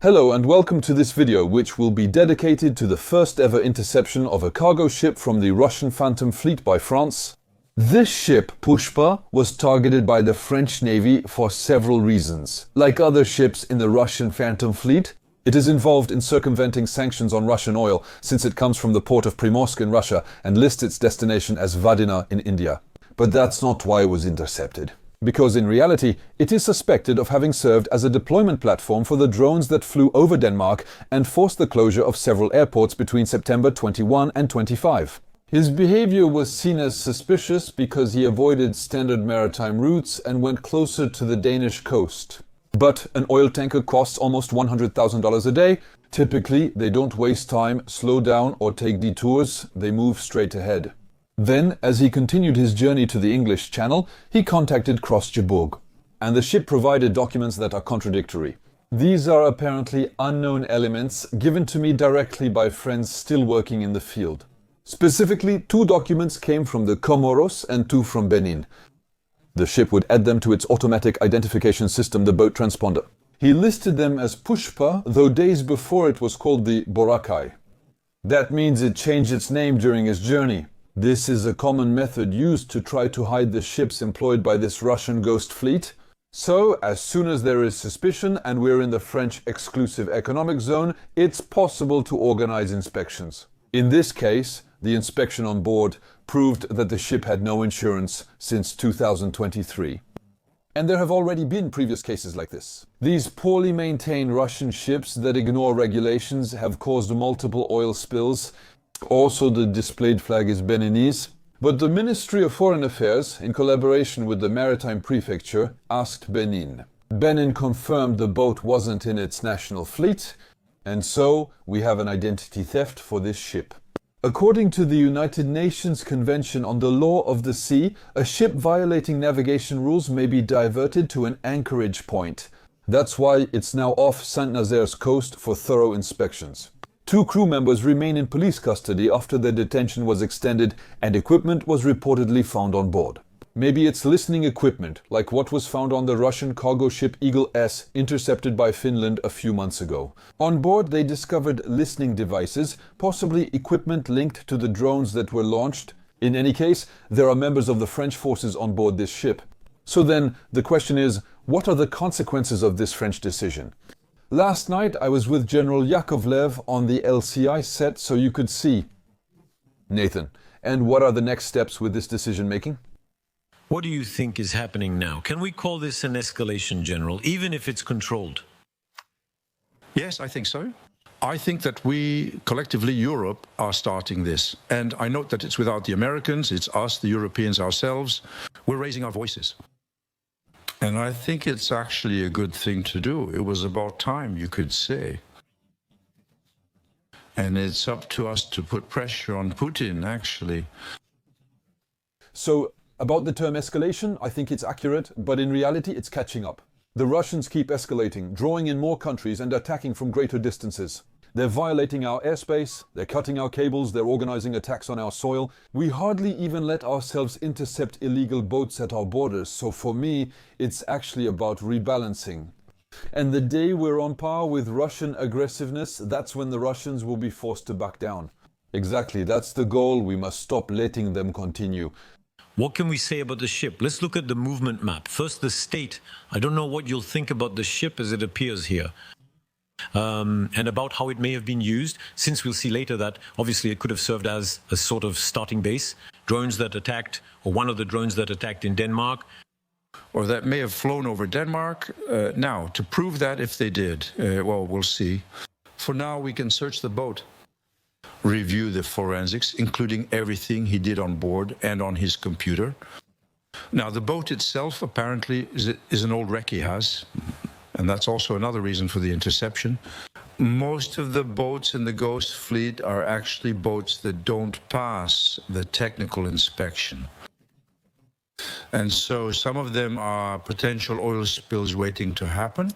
Hello and welcome to this video, which will be dedicated to the first ever interception of a cargo ship from the Russian Phantom Fleet by France. This ship, Pushpa, was targeted by the French Navy for several reasons. Like other ships in the Russian Phantom Fleet, it is involved in circumventing sanctions on Russian oil since it comes from the port of Primorsk in Russia and lists its destination as Vadina in India. But that's not why it was intercepted. Because in reality, it is suspected of having served as a deployment platform for the drones that flew over Denmark and forced the closure of several airports between September 21 and 25. His behavior was seen as suspicious because he avoided standard maritime routes and went closer to the Danish coast. But an oil tanker costs almost $100,000 a day. Typically, they don't waste time, slow down or take detours, they move straight ahead. Then, as he continued his journey to the English Channel, he contacted Kostjeborg, and the ship provided documents that are contradictory. These are apparently unknown elements given to me directly by friends still working in the field. Specifically, 2 documents came from the Comoros and 2 from Benin. The ship would add them to its automatic identification system, the boat transponder. He listed them as Pushpa, though days before it was called the Boracay. That means it changed its name during his journey. This is a common method used to try to hide the ships employed by this Russian ghost fleet. So, as soon as there is suspicion and we're in the French exclusive economic zone, it's possible to organize inspections. In this case, the inspection on board proved that the ship had no insurance since 2023. And there have already been previous cases like this. These poorly maintained Russian ships that ignore regulations have caused multiple oil spills. Also, the displayed flag is Beninese. But the Ministry of Foreign Affairs, in collaboration with the Maritime Prefecture, asked Benin. Benin confirmed the boat wasn't in its national fleet, and so we have an identity theft for this ship. According to the United Nations Convention on the Law of the Sea, a ship violating navigation rules may be diverted to an anchorage point. That's why it's now off Saint-Nazaire's coast for thorough inspections. 2 crew members remain in police custody after their detention was extended and equipment was reportedly found on board. Maybe it's listening equipment, like what was found on the Russian cargo ship Eagle S, intercepted by Finland a few months ago. On board, they discovered listening devices, possibly equipment linked to the drones that were launched. In any case, there are members of the French forces on board this ship. So then, the question is, what are the consequences of this French decision? Last night I was with General Yakovlev on the LCI set so you could see. Nathan, and what are the next steps with this decision making? What do you think is happening now? Can we call this an escalation, General, even if it's controlled? Yes, I think so. I think that we, collectively, Europe, are starting this. And I note that it's without the Americans, it's us, the Europeans ourselves. We're raising our voices. And I think it's actually a good thing to do. It was about time, you could say. And it's up to us to put pressure on Putin, actually. So, about the term escalation, I think it's accurate, but in reality it's catching up. The Russians keep escalating, drawing in more countries and attacking from greater distances. They're violating our airspace, they're cutting our cables, they're organizing attacks on our soil. We hardly even let ourselves intercept illegal boats at our borders, so for me, it's actually about rebalancing. And the day we're on par with Russian aggressiveness, that's when the Russians will be forced to back down. Exactly, that's the goal. We must stop letting them continue. What can we say about the ship? Let's look at the movement map. First, the state. I don't know what you'll think about the ship as it appears here. And about how it may have been used, since we'll see later that obviously it could have served as a sort of starting base. Drones that attacked, or one of the drones that attacked in Denmark. Or that may have flown over Denmark. Now, to prove that if they did, well, we'll see. For now, we can search the boat, review the forensics, including everything he did on board and on his computer. Now, the boat itself apparently is an old wreck he has. And that's also another reason for the interception. Most of the boats in the Ghost Fleet are actually boats that don't pass the technical inspection. And so some of them are potential oil spills waiting to happen.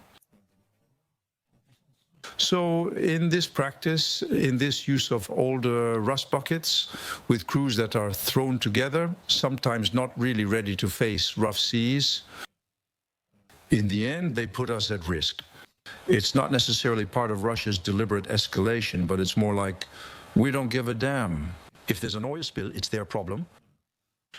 So in this practice, in this use of older rust buckets with crews that are thrown together, sometimes not really ready to face rough seas, in the end, they put us at risk. It's not necessarily part of Russia's deliberate escalation, but it's more like, we don't give a damn. If there's an oil spill, it's their problem.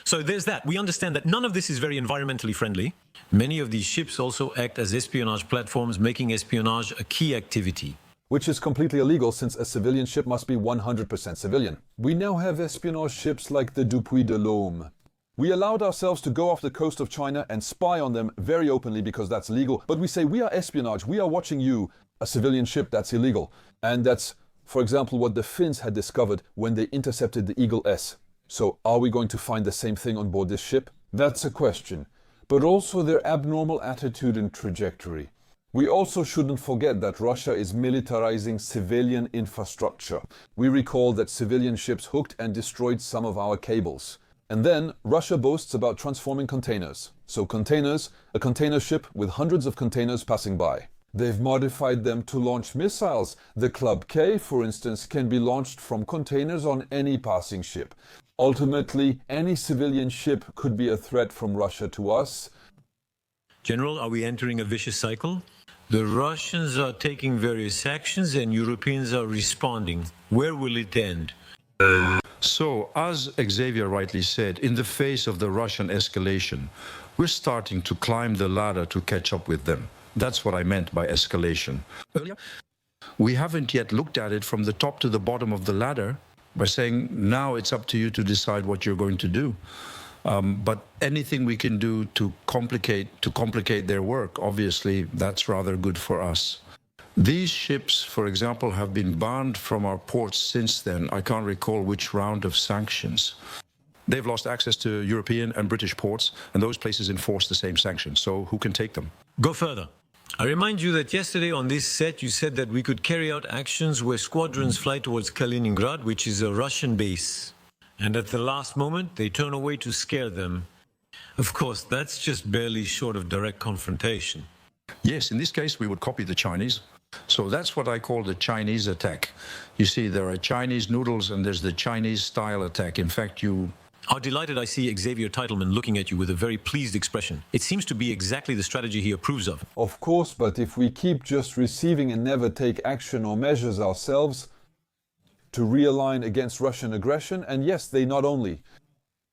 So there's that. We understand that none of this is very environmentally friendly. Many of these ships also act as espionage platforms, making espionage a key activity. Which is completely illegal since a civilian ship must be 100% civilian. We now have espionage ships like the Dupuis de l'Homme. We allowed ourselves to go off the coast of China and spy on them very openly because that's legal, but we say we are espionage, we are watching you, a civilian ship, that's illegal. And that's, for example, what the Finns had discovered when they intercepted the Eagle S. So are we going to find the same thing on board this ship? That's a question. But also their abnormal attitude and trajectory. We also shouldn't forget that Russia is militarizing civilian infrastructure. We recall that civilian ships hooked and destroyed some of our cables. And then Russia boasts about transforming containers. So containers, a container ship with hundreds of containers passing by. They've modified them to launch missiles. The Club K, for instance, can be launched from containers on any passing ship. Ultimately, any civilian ship could be a threat from Russia to us. General, are we entering a vicious cycle? The Russians are taking various actions and Europeans are responding. Where will it end? So, as Xavier rightly said, in the face of the Russian escalation, we're starting to climb the ladder to catch up with them. That's what I meant by escalation. Earlier, we haven't yet looked at it from the top to the bottom of the ladder by saying, now it's up to you to decide what you're going to do. But anything we can do to complicate their work, obviously, that's rather good for us. These ships, for example, have been banned from our ports since then. I can't recall which round of sanctions. They've lost access to European and British ports, and those places enforce the same sanctions. So who can take them? Go further. I remind you that yesterday on this set you said that we could carry out actions where squadrons fly towards Kaliningrad, which is a Russian base. And at the last moment, they turn away to scare them. Of course, that's just barely short of direct confrontation. Yes, in this case, we would copy the Chinese. So that's what I call the Chinese attack. You see, there are Chinese noodles and there's the Chinese-style attack. In fact, How delighted I see Xavier Teitelman looking at you with a very pleased expression. It seems to be exactly the strategy he approves of. Of course, but if we keep just receiving and never take action or measures ourselves to realign against Russian aggression, and yes, they not only.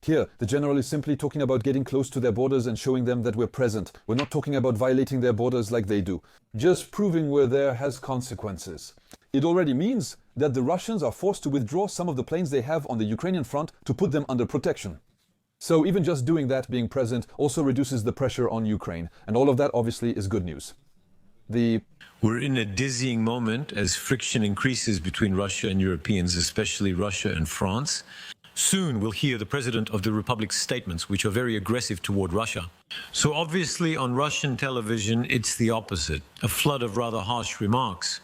Here, the general is simply talking about getting close to their borders and showing them that we're present. We're not talking about violating their borders like they do. Just proving we're there has consequences. It already means that the Russians are forced to withdraw some of the planes they have on the Ukrainian front to put them under protection. So even just doing that, being present, also reduces the pressure on Ukraine. And all of that obviously is good news. We're in a dizzying moment as friction increases between Russia and Europeans, especially Russia and France. Soon we'll hear the President of the Republic's statements, which are very aggressive toward Russia. So obviously on Russian television, it's the opposite, a flood of rather harsh remarks.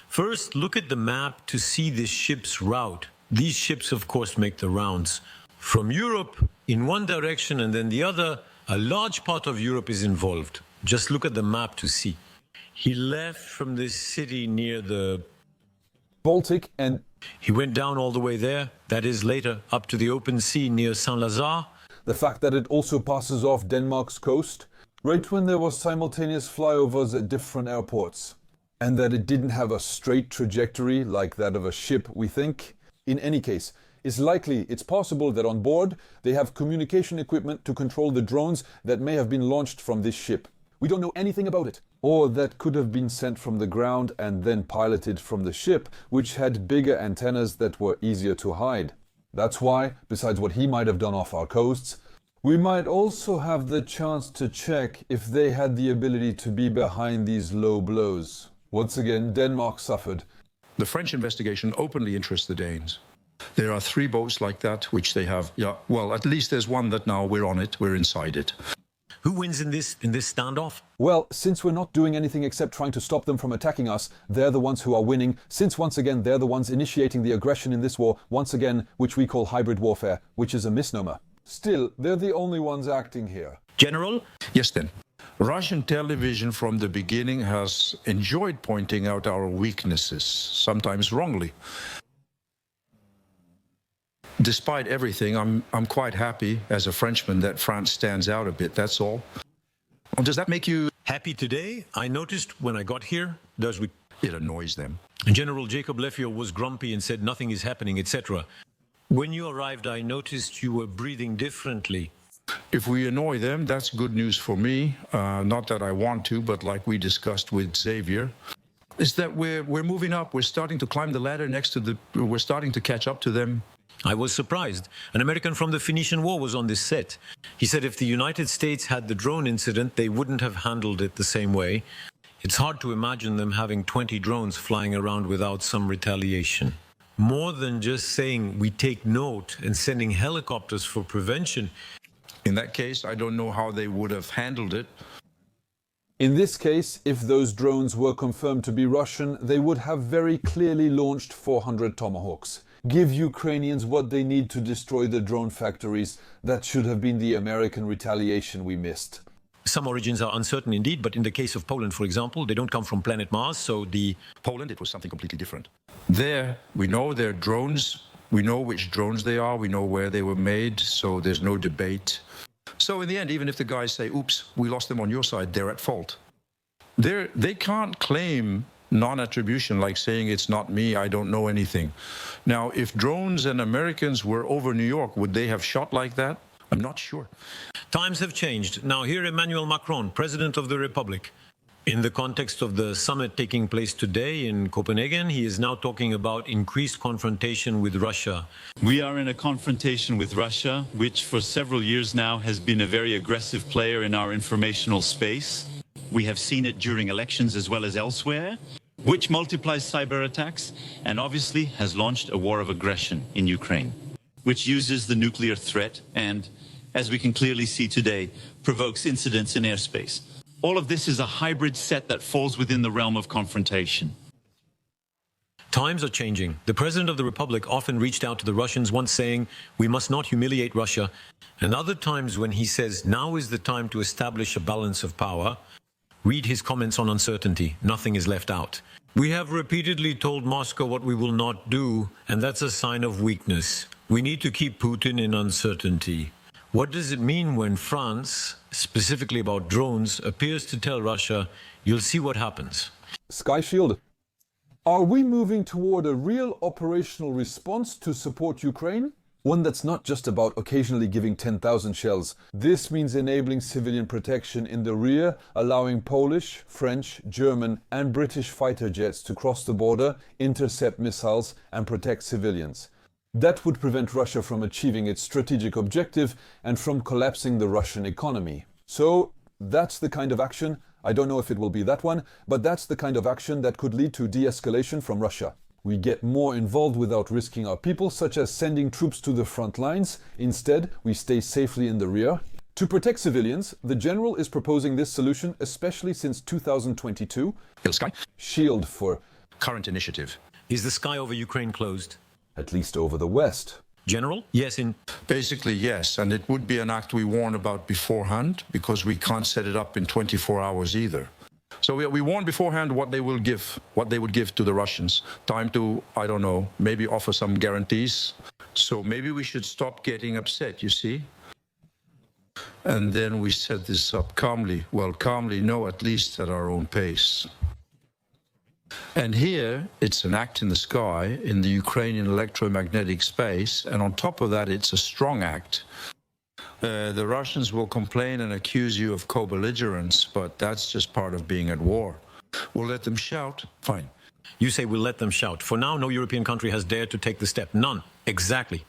First, look at the map to see this ship's route. These ships, of course, make the rounds. From Europe, in one direction and then the other, a large part of Europe is involved. Just look at the map to see. He left from this city near the Baltic and he went down all the way there, that is later, up to the open sea near Saint-Lazare. the fact that it also passes off Denmark's coast, right when there was simultaneous flyovers at different airports. And that it didn't have a straight trajectory like that of a ship, we think. In any case, it's possible that on board they have communication equipment to control the drones that may have been launched from this ship. We don't know anything about it. Or that could have been sent from the ground and then piloted from the ship, which had bigger antennas that were easier to hide. That's why, besides what he might have done off our coasts, we might also have the chance to check if they had the ability to be behind these low blows. Once again, Denmark suffered. The French investigation openly interests the Danes. There are 3 boats like that, which they have. Yeah, well, at least there's one that now we're on it, we're inside it. Who wins in this standoff? Well, since we're not doing anything except trying to stop them from attacking us, they're the ones who are winning, since once again they're the ones initiating the aggression in this war, once again, which we call hybrid warfare, which is a misnomer. Still, they're the only ones acting here. General? Yes, then. Russian television from the beginning has enjoyed pointing out our weaknesses, sometimes wrongly. Despite everything, I'm quite happy as a Frenchman that France stands out a bit, that's all. Does that make you Happy today? I noticed when I got here, It annoys them. General Jacob Leffier was grumpy and said nothing is happening, etc. When you arrived, I noticed you were breathing differently. If we annoy them, that's good news for me. Not that I want to, but like we discussed with Xavier, is that we're moving up. We're starting to climb the ladder we're starting to catch up to them. I was surprised. An American from the Phoenician War was on this set. He said if the United States had the drone incident, they wouldn't have handled it the same way. It's hard to imagine them having 20 drones flying around without some retaliation. More than just saying we take note and sending helicopters for prevention. In that case, I don't know how they would have handled it. In this case, if those drones were confirmed to be Russian, they would have very clearly launched 400 Tomahawks. Give Ukrainians what they need to destroy the drone factories. That should have been the American retaliation we missed. Some origins are uncertain indeed, but in the case of Poland, for example, they don't come from planet Mars, so Poland, it was something completely different. There, we know they're drones. We know which drones they are. We know where they were made, so there's no debate. So in the end, even if the guys say, oops, we lost them on your side, they're at fault. They can't claim non-attribution, like saying it's not me, I don't know anything. Now, if drones and Americans were over New York, would they have shot like that? I'm not sure. Times have changed. Now here Emmanuel Macron, President of the Republic. In the context of the summit taking place today in Copenhagen, he is now talking about increased confrontation with Russia. We are in a confrontation with Russia, which for several years now has been a very aggressive player in our informational space. We have seen it during elections as well as elsewhere, which multiplies cyber attacks and obviously has launched a war of aggression in Ukraine, which uses the nuclear threat and, as we can clearly see today, provokes incidents in airspace. All of this is a hybrid set that falls within the realm of confrontation. Times are changing. The President of the Republic often reached out to the Russians, once saying, we must not humiliate Russia, and other times when he says, now is the time to establish a balance of power. Read his comments on uncertainty. Nothing is left out. We have repeatedly told Moscow what we will not do, and that's a sign of weakness. We need to keep Putin in uncertainty. What does it mean when France, specifically about drones, appears to tell Russia, you'll see what happens? Sky Shield. Are we moving toward a real operational response to support Ukraine? One that's not just about occasionally giving 10,000 shells. This means enabling civilian protection in the rear, allowing Polish, French, German and British fighter jets to cross the border, intercept missiles and protect civilians. That would prevent Russia from achieving its strategic objective and from collapsing the Russian economy. So that's the kind of action, I don't know if it will be that one, but that's the kind of action that could lead to de-escalation from Russia. We get more involved without risking our people, such as sending troops to the front lines. Instead, we stay safely in the rear. To protect civilians, the general is proposing this solution, especially since 2022. Sky. Shield for Current initiative. Is the sky over Ukraine closed? at least over the West. General? Yes, Basically, yes. And it would be an act we warn about beforehand because we can't set it up in 24 hours either. So we warn beforehand what they would give to the Russians. Time to, I don't know, maybe offer some guarantees. So maybe we should stop getting upset, you see? And then we set this up calmly. Well, calmly, no, at least at our own pace. And here, it's an act in the sky, in the Ukrainian electromagnetic space, and on top of that, it's a strong act. The Russians will complain and accuse you of co-belligerence, but that's just part of being at war. We'll let them shout, fine. You say we'll let them shout. For now, no European country has dared to take the step. None. Exactly.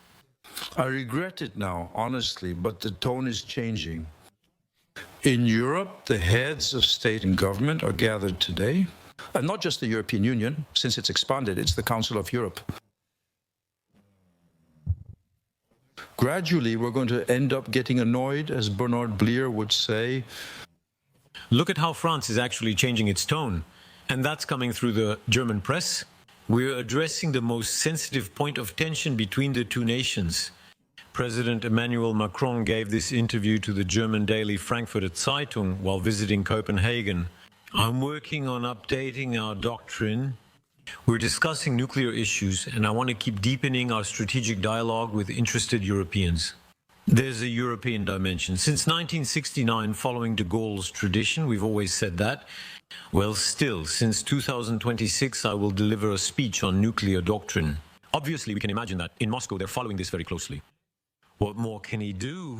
I regret it now, honestly, but the tone is changing. In Europe, the heads of state and government are gathered today. And not just the European Union, since it's expanded, it's the Council of Europe. Gradually, we're going to end up getting annoyed, as Bernard Blier would say. Look at how France is actually changing its tone. And that's coming through the German press. We're addressing the most sensitive point of tension between the two nations. President Emmanuel Macron gave this interview to the German daily Frankfurter Zeitung while visiting Copenhagen. I'm working on updating our doctrine. We're discussing nuclear issues, and I want to keep deepening our strategic dialogue with interested Europeans. There's a European dimension. Since 1969, following de Gaulle's tradition, we've always said that. Well, still, since 2026, I will deliver a speech on nuclear doctrine. Obviously, we can imagine that in Moscow, they're following this very closely. What more can he do?